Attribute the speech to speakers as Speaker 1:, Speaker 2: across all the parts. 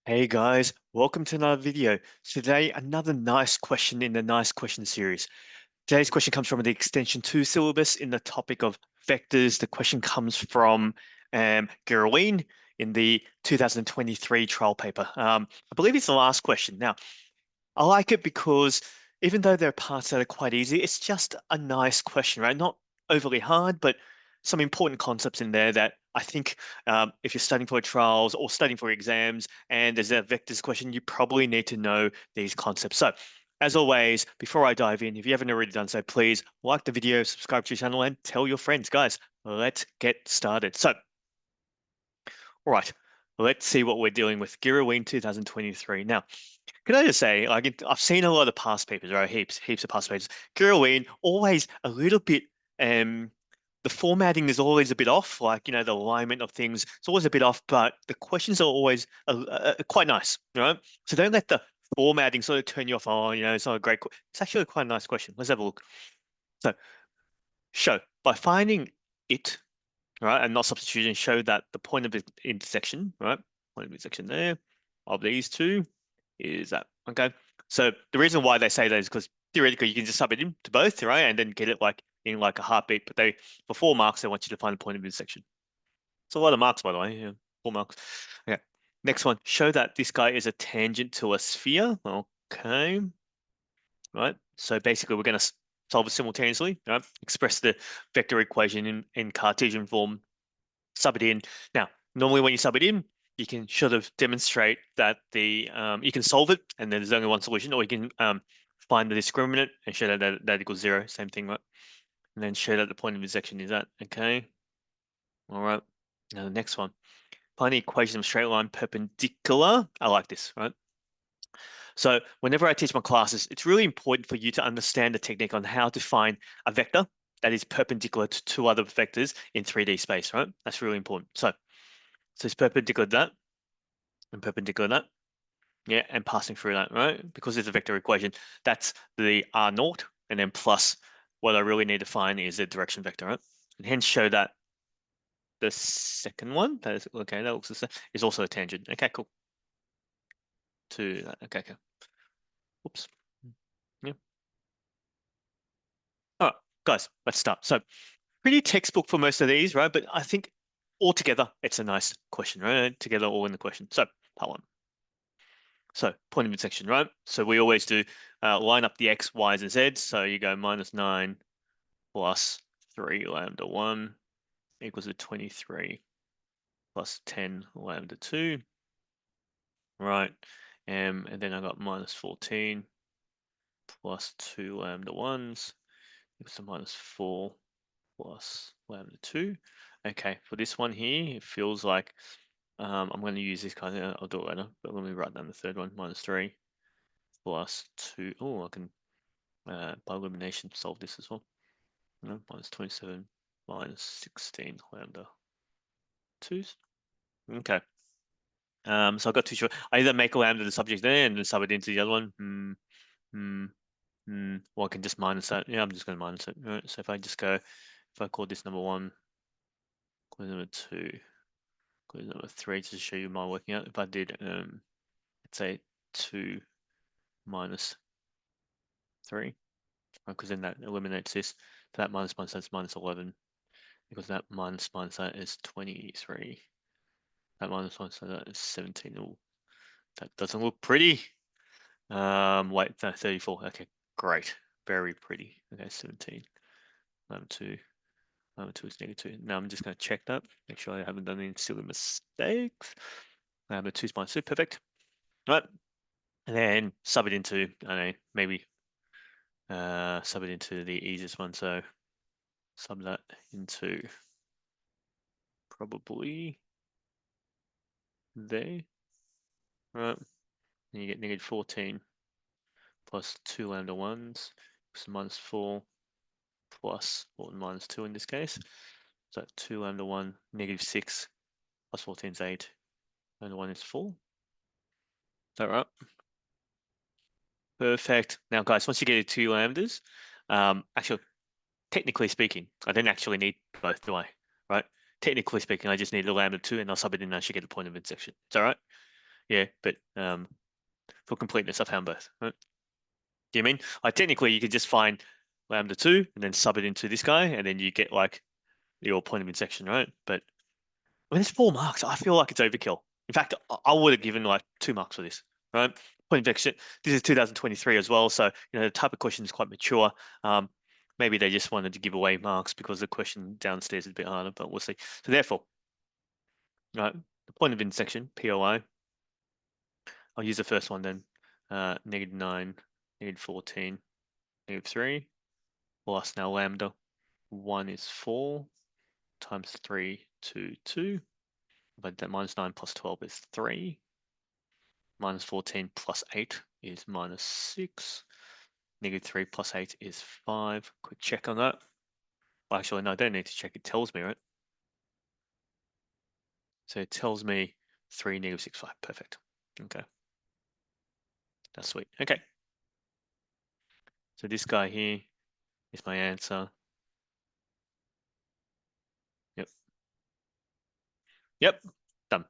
Speaker 1: Hey guys, welcome to another video. Today, another nice question in the nice question series. Today's question comes from the Extension 2 syllabus in the topic of vectors. The question comes from Girraween in the 2023 trial paper. I believe it's the last question. Now, I like it because even though there are parts that are quite easy, it's just a nice question, right? Not overly hard, but some important concepts in there that I think if you're studying for trials or studying for exams and there's a vectors question, you probably need to know these concepts. So as always, before I dive in, if you haven't already done so, please like the video, subscribe to the channel, and tell your friends. Guys, let's get started. So, all right, let's see what we're dealing with. Girraween 2023. Now, can I just say, like, I've seen a lot of past papers, right? Heaps of past papers. Girraween, always a little bit, um, the formatting is always a bit off, like, the alignment of things, it's always a bit off, but the questions are always quite nice, right? So don't let the formatting sort of turn you off. Oh, it's not a great, it's actually quite a nice question. Let's have a look. So, show by finding it, right, and not substitution, show that the point of intersection, right, point of intersection there of these two is that. Okay. So the reason why they say that is because theoretically you can just sub it into both, right? And then get it like in like a heartbeat. But for 4 marks, they want you to find the point of intersection. It's a lot of marks, by the way. Yeah, 4 marks. Okay. Next one, show that this guy is a tangent to a sphere. Okay. Right. So basically we're going to solve it simultaneously, right? Express the vector equation in Cartesian form, sub it in. Now, normally when you sub it in, you can sort of demonstrate that you can solve it and then there's only one solution, or you can find the discriminant and show that equals 0, same thing, right? And then show that the point of intersection is that. Okay. All right. Now the next one. Find the equation of straight line perpendicular. I like this, right? So whenever I teach my classes, it's really important for you to understand the technique on how to find a vector that is perpendicular to two other vectors in 3D space, right? That's really important. So it's perpendicular to that and perpendicular to that. Yeah, and passing through that, right? Because it's a vector equation, that's the R naught, and then plus what I really need to find is the direction vector, right? And hence show that the second one, that is okay, that looks the same, is also a tangent. Okay, cool. To that. Okay, okay. Oops. Yeah. All right, guys, let's start. So pretty textbook for most of these, right? But I think altogether, it's a nice question, right? Together all in the question. So part one. So point of intersection, right? So we always do line up the x, y's, and z's. So you go -9 plus 3 lambda 1 equals to 23 plus 10 lambda 2, right? And then I got -14 plus 2 lambda 1s equals to -4 plus lambda 2. Okay, for this one here, it feels like I'm going to use this kind of, I'll do it later, but let me write down the third one, -3 plus 2. Oh, I can, by elimination, solve this as well. No, -27 -16 lambda 2s. Okay. So I got too short. I either make a lambda the subject there and then sub it into the other one. Or I can just minus that. Yeah, I'm just going to minus it. Right. So if I just go, if I call this number 1, call this number 2, call this number 3, just to show you my working out. If I did, let's say 2 minus 3, because then that eliminates this. So that minus that's -11, because that minus that is 23. That -1, so that is 17. Oh, that doesn't look pretty. Wait, no, 34. Okay, great. Very pretty. Okay, 17. Lambda 2. Lambda 2 is -2. Now I'm just going to check that. Make sure I haven't done any silly mistakes. Lambda 2 is -2. Perfect. Right. And then sub it into, I don't know, maybe sub it into the easiest one. So sub that into probably there. Right. And you get -14 plus 2 lambda 1s, so -4 plus, or -2 in this case. So 2 lambda 1, -6 plus 14 is 8. Lambda 1 is 4. Is that right? Perfect. Now, guys, once you get to 2 lambdas, actually, technically speaking, I don't actually need both, do I? Right? Technically speaking, I just need a lambda 2 and I'll sub it in and I should get the point of intersection. Is that right? Yeah, but for completeness, I found both. Right? Do you mean? Like technically, you could just find lambda 2 and then sub it into this guy, and then you get like your point of intersection, right? But when it's 4 marks, I feel like it's overkill. In fact, I would have given like 2 marks for this, right? Point of intersection. This is 2023 as well, so the type of question is quite mature. Maybe they just wanted to give away marks because the question downstairs is a bit harder, but we'll see. So therefore, right, the point of intersection, POI. I'll use the first one then. -9, -14, -3, plus now lambda 1 is 4 times 3, 2. But that -9 plus 12 is 3. -14 plus 8 is -6. -3 plus 8 is 5. Quick check on that. Well, actually, no, I don't need to check. It tells me, right? So it tells me 3, -6, 5. Perfect. Okay. That's sweet. Okay. So this guy here is my answer. Yep. Yep. Done.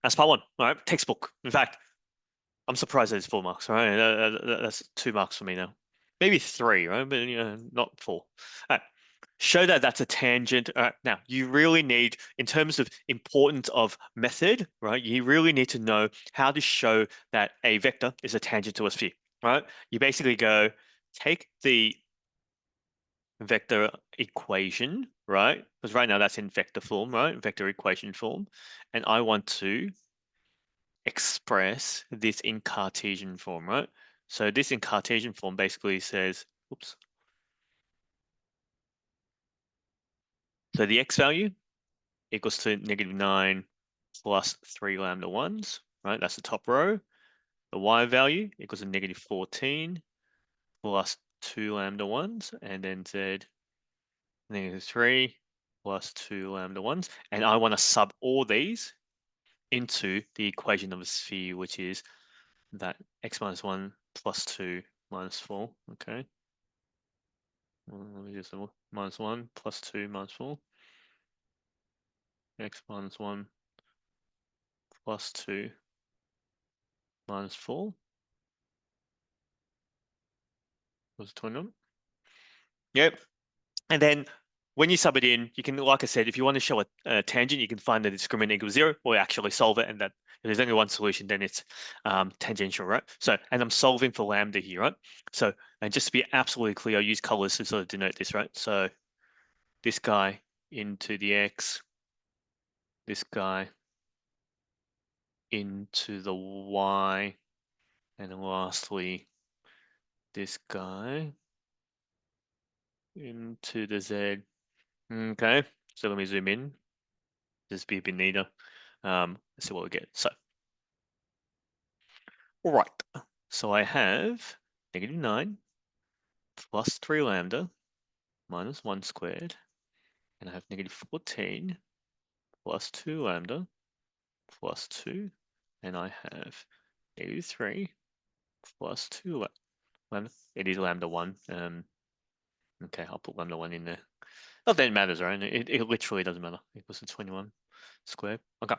Speaker 1: That's part one. All right. Textbook. In fact, I'm surprised there's 4 marks. All right. That's 2 marks for me now. Maybe 3, right? But not 4. All right. Show that that's a tangent. All right. Now, you really need, in terms of importance of method, right? You really need to know how to show that a vector is a tangent to a sphere, right? You basically go take the vector equation, right? Because right now that's in vector form, right? Vector equation form. And I want to express this in Cartesian form, right? So this in Cartesian form basically says, oops. So the x value equals to -9 plus 3 lambda 1s, right? That's the top row. The y value equals to -14 plus 2 lambda 1s, and then z -3 plus 2 lambda 1s. And I want to sub all these into the equation of a sphere, which is that x minus 1 plus 2 minus 4, okay? Let me just -1 plus 2 minus 4. X minus 1 plus 2 minus 4 was 21. Yep. And then when you sub it in, you can, like I said, if you want to show a tangent, you can find the discriminant equals 0 or actually solve it. And that if there's only one solution, then it's tangential, right? So, and I'm solving for lambda here, right? So, and just to be absolutely clear, I use colors to sort of denote this, right? So this guy into the x, this guy into the y, and then lastly, this guy into the z. Okay, so let me zoom in. Just be a bit neater. Let's see what we get. So, all right. So I have -9 plus 3 lambda minus 1 squared, and I have -14 plus 2 lambda plus 2, and I have -3 plus 2 lambda. It is lambda 1. Okay, I'll put lambda 1 in there. Not that it matters, right? It literally doesn't matter. It equals to 21 squared. Okay,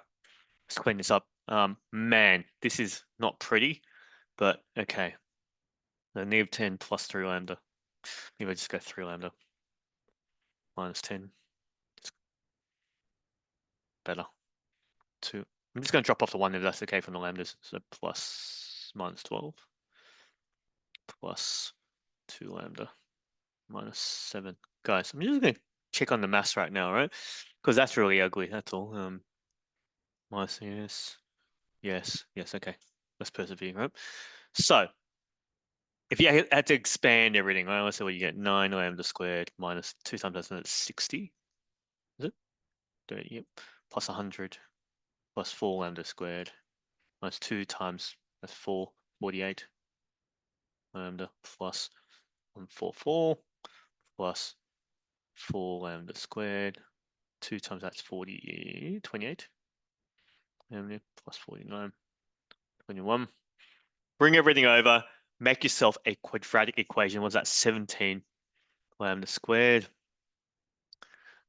Speaker 1: let's clean this up. Man, this is not pretty, but okay. So -10 plus 3 lambda. Maybe I just go 3 lambda minus 10. It's better. 2. I'm just going to drop off the 1 if that's okay from the lambdas. So plus -12 plus 2 lambda minus 7. Guys, I'm just going to check on the maths right now, right? Because that's really ugly. That's all. Minus yes. Okay, let's persevere, right? So if you had to expand everything, right? Let's see what you get. 9 lambda squared minus 2 times that's 60. Is it? Yep. Plus 100 plus 4 lambda squared minus 2 times that's 4, 48 lambda plus 144 plus 4 lambda squared. 2 times that's 40, 28 lambda plus 49, 21. Bring everything over. Make yourself a quadratic equation. What's that? 17 lambda squared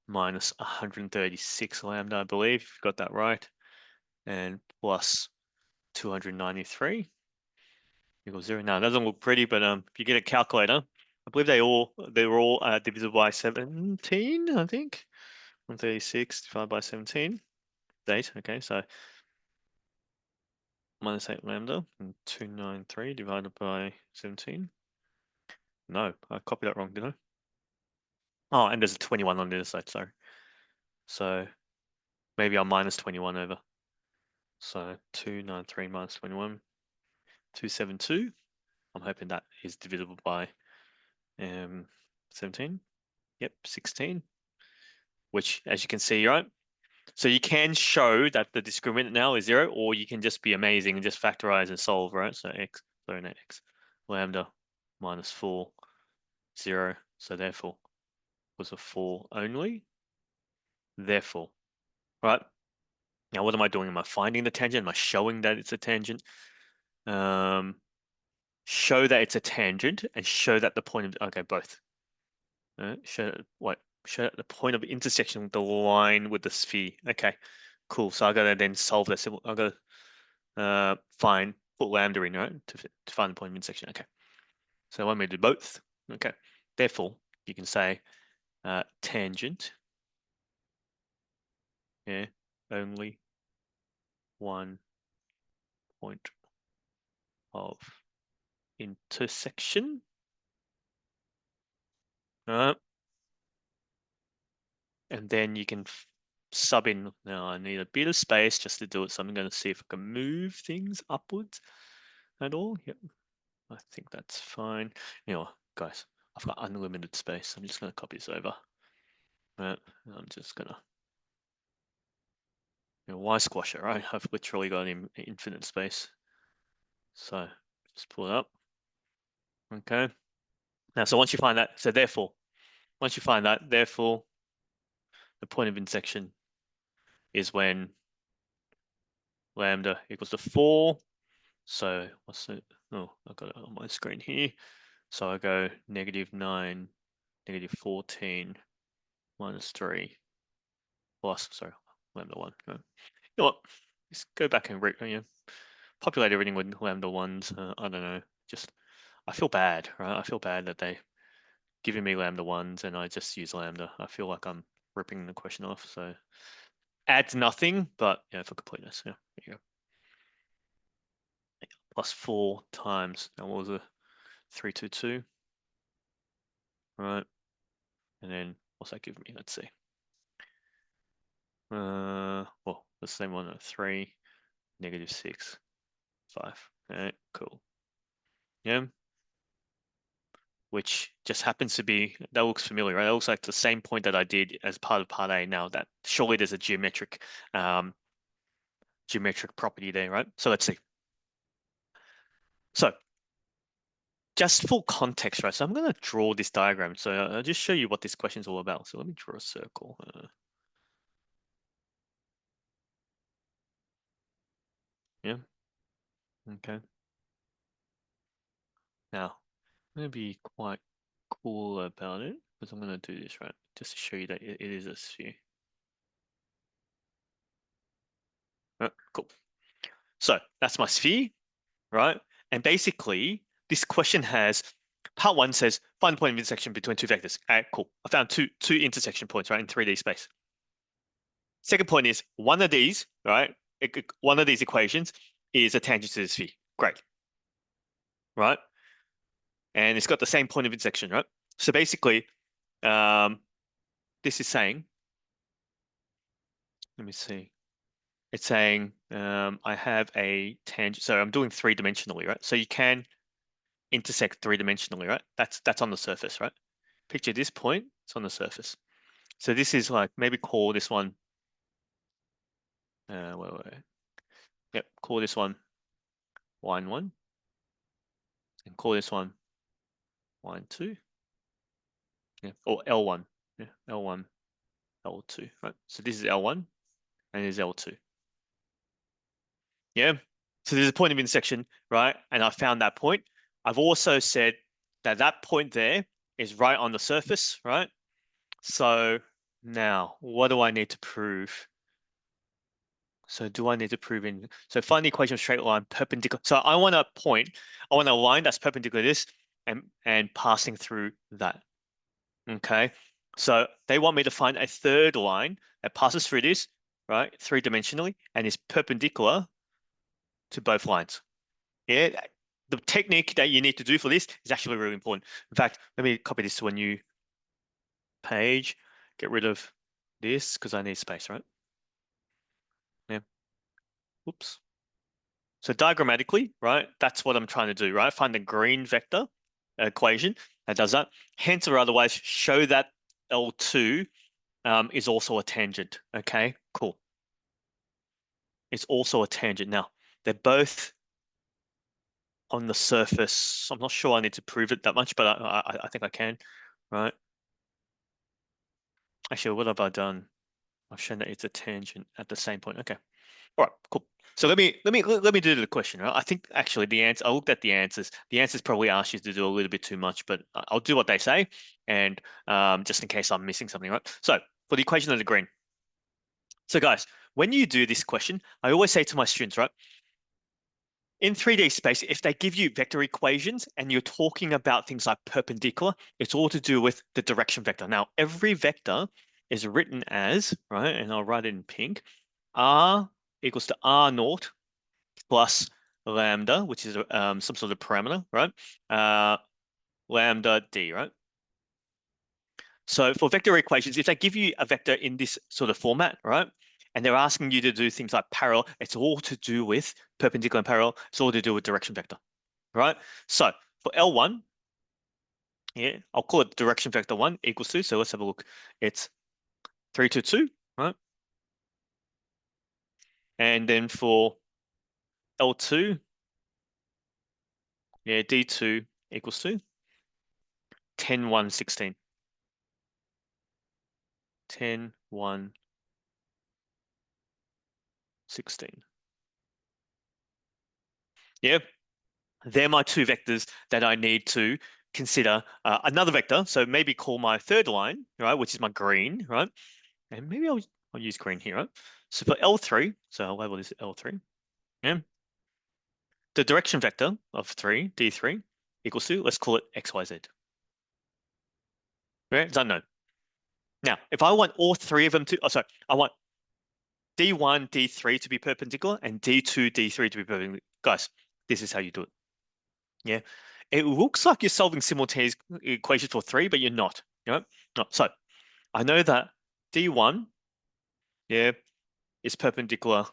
Speaker 1: minus 136 lambda, I believe. Got that right. And plus 293 equals 0. Now, it doesn't look pretty, but if you get a calculator, I believe they were all divisible by 17, I think. 136 divided by 17. 8. Okay, so minus 8 lambda and 293 divided by 17. No, I copied that wrong, didn't I? Oh, and there's a 21 on the other side, sorry. So maybe I'll minus 21 over. So 293 minus 21, 272. I'm hoping that is divisible by 17. Yep, 16. Which, as you can see, right? So you can show that the discriminant now is 0, or you can just be amazing and just factorize and solve, right? So x, sorry, not x, lambda minus 4, 0. So therefore, was a 4 only. Therefore, right? Now, what am I doing? Am I finding the tangent? Am I showing that it's a tangent? Show that it's a tangent and show that the point of, okay, both. Show what? Show that the point of intersection with the line with the sphere. Okay, cool. So I gotta then solve this. I gotta put lambda in, right, to find the point of intersection. Okay. So I want me to do both. Okay. Therefore, you can say tangent. Yeah, only one point of intersection. And then you can sub in. Now I need a bit of space just to do it, so I'm going to see if I can move things upwards at all. Yep, I think that's fine. You know, guys, I've got unlimited space. I'm just going to copy this over. I'm just going to, why squash it, right? I've literally got infinite space. So just pull it up. Okay. Now, so once you find that, so therefore, once you find that, therefore, the point of intersection is when lambda equals to 4. So what's it? Oh, I've got it on my screen here. So I go -9, -14, -3, plus, sorry, lambda 1. You know what? Just go back and populate everything with lambda 1s. I don't know. Just, I feel bad, right? I feel bad that they giving me lambda 1s and I just use lambda. I feel like I'm ripping the question off. So adds nothing, but yeah, for completeness. Yeah, there you go. Plus 4 times, now what was it? 322. Right. And then what's that give me? Let's see. Well, the same one, 3, -6, 5. All right, cool. Yeah. Which just happens to be, that looks familiar, right? That looks like the same point that I did as part of part A. Now that surely there's a geometric property there, right? So let's see. So just for context, right? So I'm going to draw this diagram. So I'll just show you what this question is all about. So let me draw a circle. Yeah. Okay. Now, I'm going to be quite cool about it because I'm going to do this, right? Just to show you that it is a sphere. Cool. So that's my sphere, right? And basically, this question has, part 1 says, find the point of intersection between two vectors. Cool. I found two intersection points, right, in 3D space. Second point is, one of these, right, one of these equations is a tangent to the sphere. Great. Right? And it's got the same point of intersection, right? So basically, this is saying, let me see. It's saying I have a tangent. So I'm doing 3-dimensionally, right? So you can intersect 3-dimensionally, right? That's on the surface, right? Picture this point, it's on the surface. So this is like, maybe call this one, wait. Yep, call this one line 1, and call this one line 2. Yeah, or L1. Yeah, L1, L2, right? So this is L1 and this is L2. Yeah. So there's a point of intersection, right? And I found that point. I've also said that that point there is right on the surface, right? So Now, what do I need to prove? So do I need to prove in, so find the equation of straight line perpendicular. So I want a line that's perpendicular to this and passing through that. Okay. So they want me to find a third line that passes through this, right? Three-dimensionally and is perpendicular to both lines. Yeah. The technique that you need to do for this is actually really important. In fact, let me copy this to a new page, get rid of this because I need space, right? Yeah. Oops. So diagrammatically, right, that's what I'm trying to do, right? Find the green vector equation that does that. Hence or otherwise show that L2 is also a tangent. Okay, cool. It's also a tangent. Now, they're both on the surface. I'm not sure I need to prove it that much, but I think I can, right? Actually, what have I done? I've shown that it's a tangent at the same point. Okay. All right, cool. So let me do the question, right? I think actually the answer, I looked at the answers. The answers probably ask you to do a little bit too much, but I'll do what they say, and just in case I'm missing something, right? So for the equation of the green. So guys, when you do this question, I always say to my students, right? In 3D space, if they give you vector equations and you're talking about things like perpendicular, it's all to do with the direction vector. Now, every vector is written as, right, and I'll write it in pink, R equals to R naught plus lambda, which is some sort of parameter, right? Lambda d, right? So for vector equations, if they give you a vector in this sort of format, right? And they're asking you to do things like parallel, it's all to do with perpendicular and parallel. It's all to do with direction vector, right? So for L1, yeah, I'll call it direction vector 1 equals 2. So let's have a look. It's 3 to 2, right? And then for L2, yeah, D2 equals 2, 10, 1, 16. 10, 1, 16. Yeah, they're my two vectors that I need to consider another vector. So maybe call my third line, right, which is my green, right? And maybe I'll use green here, right? So for L3, so I'll label this L3. Yeah. The direction vector of 3, D3, equals to, let's call it XYZ. Right? It's unknown. Now, if I want all three of them to, oh, sorry, I want D1, D3 to be perpendicular and D2, D3 to be perpendicular. Guys, this is how you do it. Yeah. It looks like you're solving simultaneous equations for 3, but you're not. You know? No. So I know that D1, yeah, is perpendicular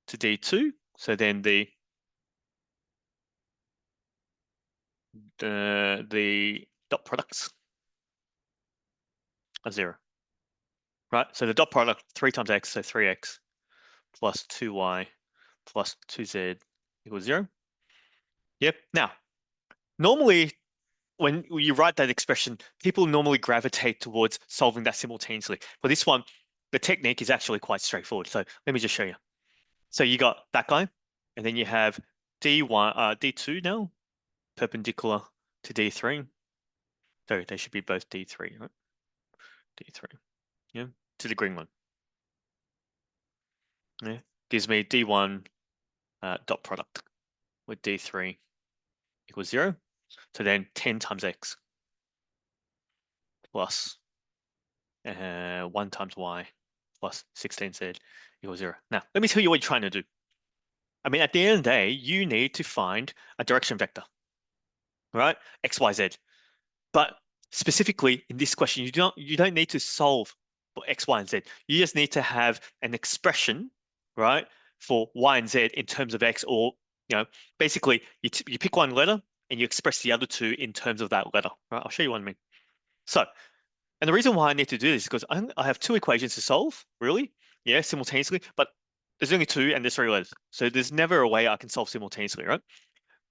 Speaker 1: to D2. So then the dot products are 0. Right? So the dot product 3 times x, so 3x plus 2y plus 2z equals 0. Yep. Now, normally when you write that expression, people normally gravitate towards solving that simultaneously. For this one, the technique is actually quite straightforward. So let me just show you. So you got that guy, and then you have D1, D2 now, perpendicular to D3. So they should be both D3, right? D3, yeah, to the green one. Yeah, gives me D1 dot product with D3 equals 0. So then 10 times x plus 1 times y plus 16z equals 0. Now, let me tell you what you're trying to do. I mean, at the end of the day, you need to find a direction vector, right? X, Y, Z. But specifically in this question, you don't need to solve for X, Y, and Z. You just need to have an expression, right, for Y and Z in terms of X, or basically you pick one letter and you express the other two in terms of that letter. Right? I'll show you what I mean. So, and the reason why I need to do this is because I have two equations to solve, really, yeah, simultaneously, but there's only two and there's three letters. So there's never a way I can solve simultaneously, right?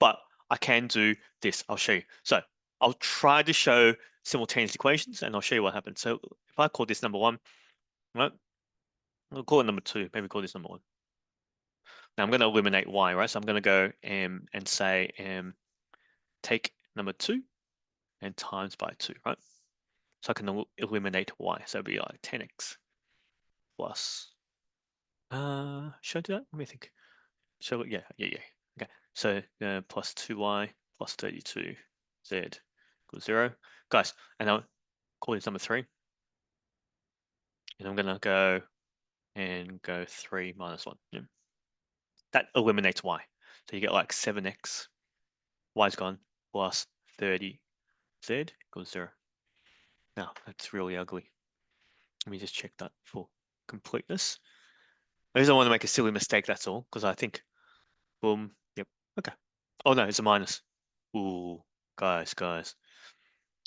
Speaker 1: But I can do this. I'll show you. So I'll try to show simultaneous equations and I'll show you what happens. So if I call this number 1, right? I'll call it number 2. Maybe call this number 1. Now I'm going to eliminate y, right? So I'm going to go and say take number 2 and times by 2, right? So I can eliminate y. So it'd be like 10x plus, should I do that? Let me think. So yeah. Okay. So plus 2y plus 32z equals 0. Guys, and I'll call this number 3. And I'm gonna go 3 minus 1. Yeah. That eliminates y. So you get like 7x, y's gone, plus 30z equals 0. Now, that's really ugly. Let me just check that for completeness. I just don't want to make a silly mistake, that's all, because I think, boom, yep, okay. Oh no, it's a minus. Ooh, guys.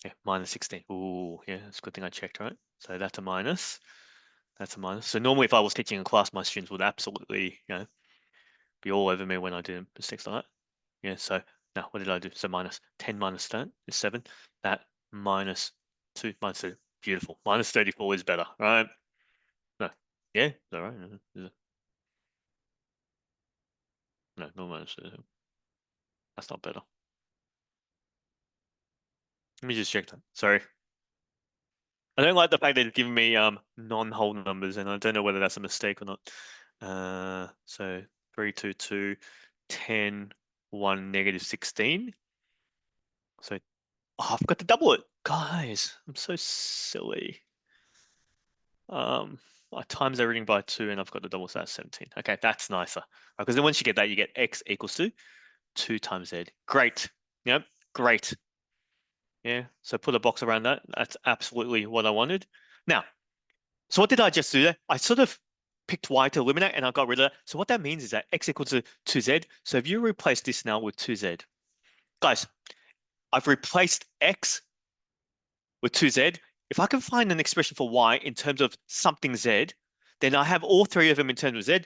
Speaker 1: Yeah, minus 16. Ooh, yeah, it's a good thing I checked, right? So that's a minus. That's a minus. So normally if I was teaching a class, my students would absolutely, be all over me when I do mistakes like that. Yeah, so now what did I do? So minus 10 minus that is 7. That minus 2 minus 2. Beautiful. Minus 34 is better, right? No. Yeah, is that right? No, minus 2. That's not better. Let me just check that. Sorry. I don't like the fact that it's giving me non-whole numbers, and I don't know whether that's a mistake or not. So 3, 2, 2, 10, 1, negative 16. So I've got to double it. Guys, I'm so silly. I times everything by 2 and I've got the double, so that's 17. Okay, that's nicer. Because then once you get that, you get x equals to 2 times z. Great. Yep, great. Yeah, so put a box around that. That's absolutely what I wanted. Now, so what did I just do there? I sort of picked y to eliminate and I got rid of that. So what that means is that x equals to 2z. So if you replace this now with 2z, guys, I've replaced x with 2z. If I can find an expression for y in terms of something z, then I have all three of them in terms of z,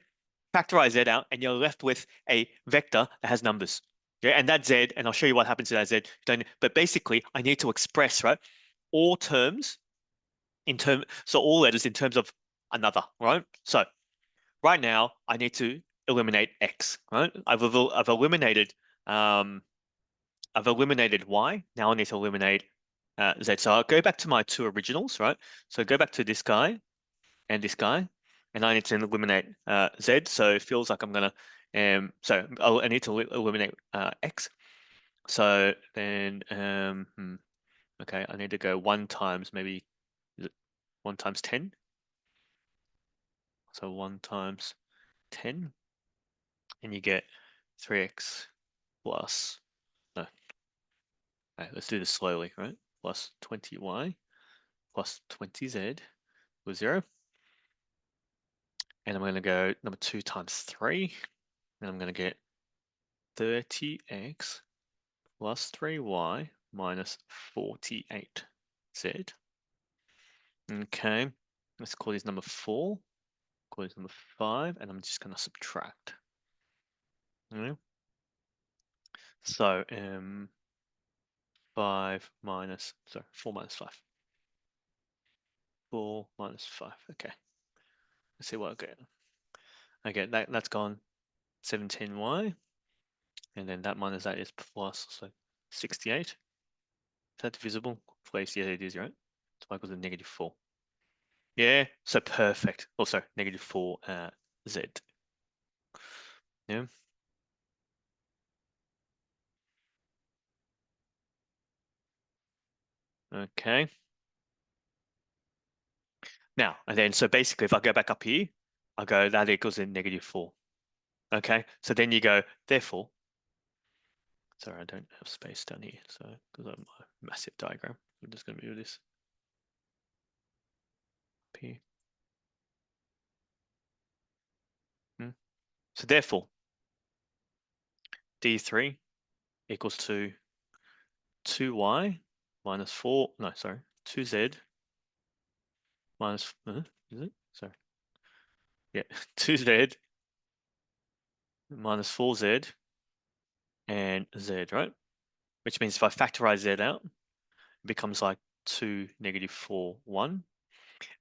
Speaker 1: factorize z out, and you're left with a vector that has numbers. Yeah, and that's z, and I'll show you what happens to that z. But basically, I need to express, right, all terms so all letters in terms of another, right? So right now, I need to eliminate x, right? Um, I've eliminated y. Now I need to eliminate z. So I'll go back to my two originals, right? So go back to this guy and this guy, and I need to eliminate z. So it feels like I'm gonna, I need to eliminate x. So then, okay, I need to go 1 times maybe, is it 1 times 10? So 1 times 10, and you get 3x plus, no, okay, let's do this slowly, right? Plus 20y plus 20z with 0. And I'm going to go number 2 times 3. And I'm going to get 30x plus 3y minus 48z. Okay, let's call this number 4. Call this number 5. And I'm just going to subtract. Okay. So 4 minus 5. 4 minus 5. Okay. Let's see what I get. Okay, that's gone 17y. And then that minus that is plus, so 68. Is that divisible? Please, yeah, it is, right? So y equals to negative 4. Yeah, so perfect. Also, negative 4 z. Yeah. Okay. Now, and then, so basically, if I go back up here, I go that equals in negative 4. Okay, so then you go, therefore, sorry, I don't have space down here, so because I'm a massive diagram, I'm just going to move this up here. So therefore, d3 equals to 2y minus 4, no, sorry, 2z minus, is it? Sorry. Yeah, 2z minus 4z and z, right? Which means if I factorize z out, it becomes like 2, negative 4, 1.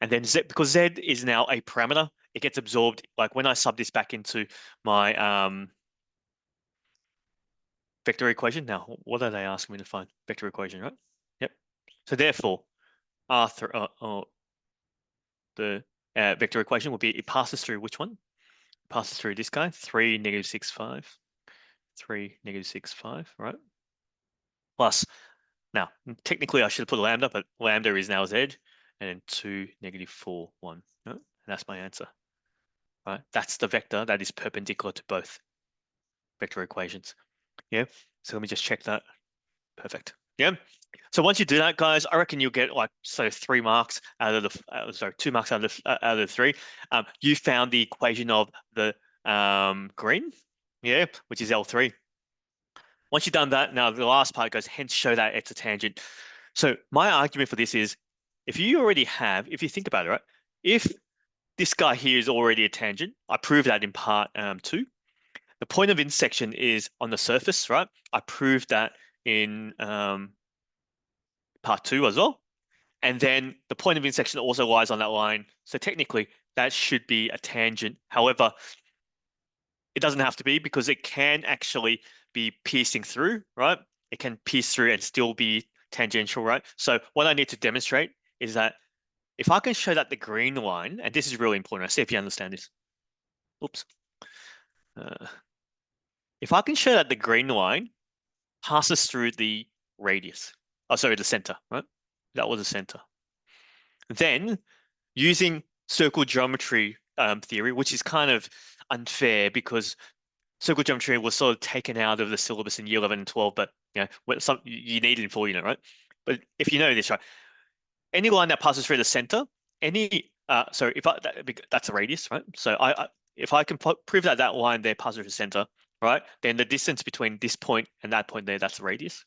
Speaker 1: And then z, because z is now a parameter, it gets absorbed. Like when I sub this back into my vector equation. Now, what are they asking me to find? Vector equation, right? Yep. So therefore, R3, the vector equation will be, it passes through which one? It passes through this guy, 3, negative 6, 5. 3, negative 6, 5, right? Plus, now, technically I should have put lambda, but lambda is now z, and then 2, negative 4, 1. No? And that's my answer, right? That's the vector that is perpendicular to both vector equations. Yeah, so let me just check that. Perfect. Yeah. So once you do that, guys, I reckon you'll get like, so 3 marks out of the, sorry, 2 marks out of the 3. You found the equation of the green, yeah, which is L3. Once you've done that, now the last part goes, hence show that it's a tangent. So my argument for this is, if you already have, if you think about it, right, if this guy here is already a tangent, I proved that in part 2. The point of intersection is on the surface, right? I proved that in part 2 as well. And then the point of intersection also lies on that line. So technically, that should be a tangent. However, it doesn't have to be, because it can actually be piercing through, right? It can pierce through and still be tangential, right? So what I need to demonstrate is that if I can show that the green line, and this is really important, I see if you understand this. Oops. Uh, if I can show that the green line passes through the radius, oh, sorry, the center, right? That was the center. Then using circle geometry theory, which is kind of unfair because circle geometry was sort of taken out of the syllabus in year 11 and 12, but you need it in 4 unit, right? But if you know this, right, any line that passes through the center, so if that's a radius, right? So if I can prove that that line there passes through the center, right, then the distance between this point and that point there, that's the radius.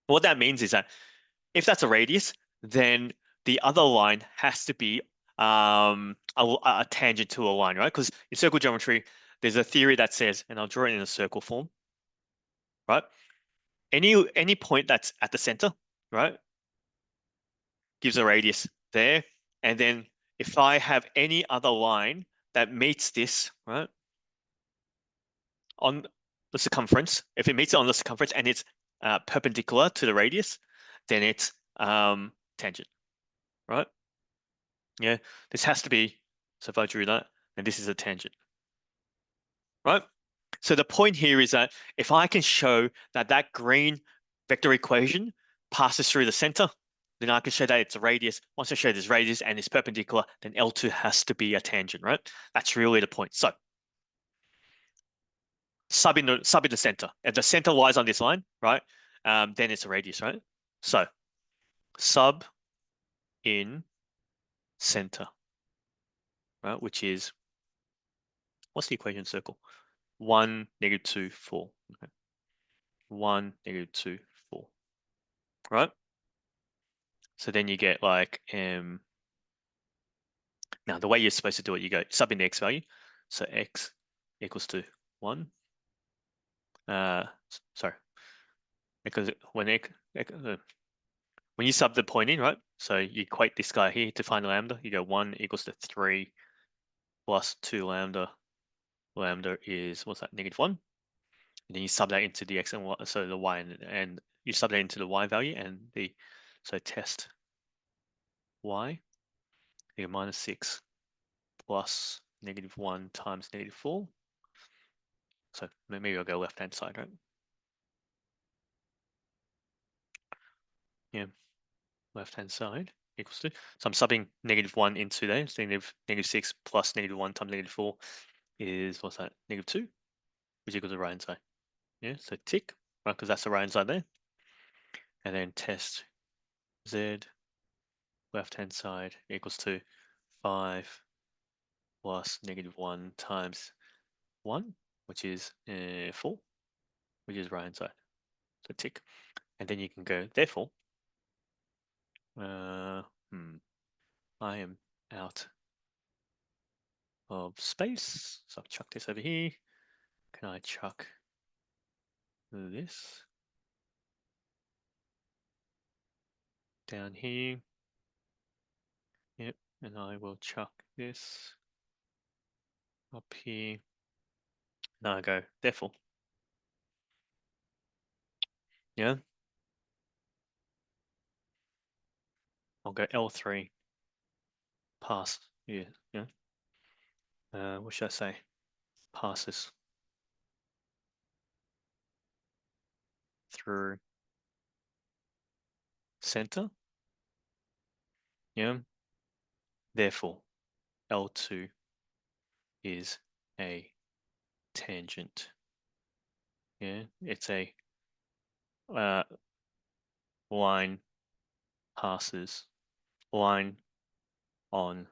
Speaker 1: What that means is that if that's a radius, then the other line has to be a tangent to a line, right? Because in circle geometry, there's a theory that says, and I'll draw it in a circle form, right? Any point that's at the center, right, gives a radius there. And then if I have any other line that meets this, right, on the circumference, if it meets it on the circumference and it's perpendicular to the radius, then it's tangent, right? Yeah, this has to be, so if I drew that, and this is a tangent, right? So the point here is that if I can show that that green vector equation passes through the center, then I can show that it's a radius. Once I show this radius and it's perpendicular, then L2 has to be a tangent, right? That's really the point. So sub in the center. If the center lies on this line, right, then it's a radius, right? So sub in center, right, which is, what's the equation circle? 1, negative 2, 4. Okay. 1, negative 2, 4. Right? So then you get like now the way you're supposed to do it, you go sub in the x value. So x equals to 1. Sorry. Because when you sub the point in, right? So you equate this guy here to find lambda. You go 1 equals to 3 plus 2 lambda. Lambda is, what's that, negative 1. And then you sub that into the x and y, so the y, and you sub that into the y value, and so test y, you get minus 6 plus negative 1 times negative 4. So maybe I'll go left-hand side, right? Yeah, left-hand side equals to, so I'm subbing negative 1 into there, so negative 6 plus negative 1 times negative 4 is, what's that, negative 2, which equals the right-hand side. Yeah, so tick, right, because that's the right-hand side there. And then test z, left-hand side equals to 5 plus negative 1 times 1, which is 4, which is right-hand side. So tick. And then you can go, therefore, I am out of space. So I'll chuck this over here. Can I chuck this down here? Yep, and I will chuck this up here. Now I go, therefore. Yeah. I'll go L3 pass. Yeah, yeah. What should I say? Passes through center. Yeah. Therefore, L2 is a tangent. Yeah, it's a line passes line on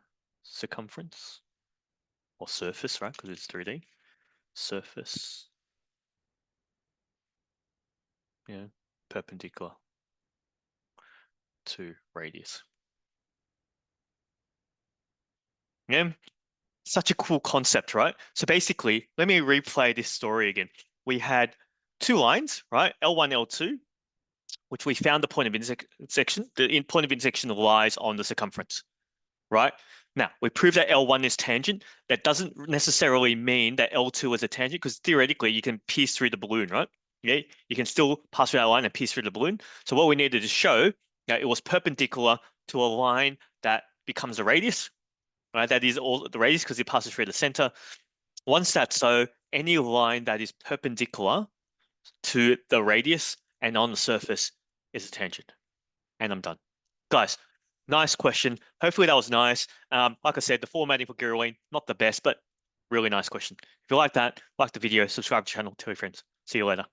Speaker 1: circumference or surface, right? Because it's 3D. Surface, yeah, perpendicular to radius. Yeah, such a cool concept, right? So basically, let me replay this story again. We had two lines, right? L1, L2, which we found the point of intersection. The point of intersection lies on the circumference, right? Now, we proved that L1 is tangent. That doesn't necessarily mean that L2 is a tangent, because theoretically you can pierce through the balloon, right? Yeah, you can still pass through that line and pierce through the balloon. So what we needed to show that it was perpendicular to a line that becomes a radius, right? That is all the radius because it passes through the center. Once that's so, any line that is perpendicular to the radius and on the surface is a tangent. And I'm done. Guys, nice question. Hopefully that was nice. Like I said, the formatting for Girraween, not the best, but really nice question. If you like that, like the video, subscribe to the channel, tell your friends. See you later.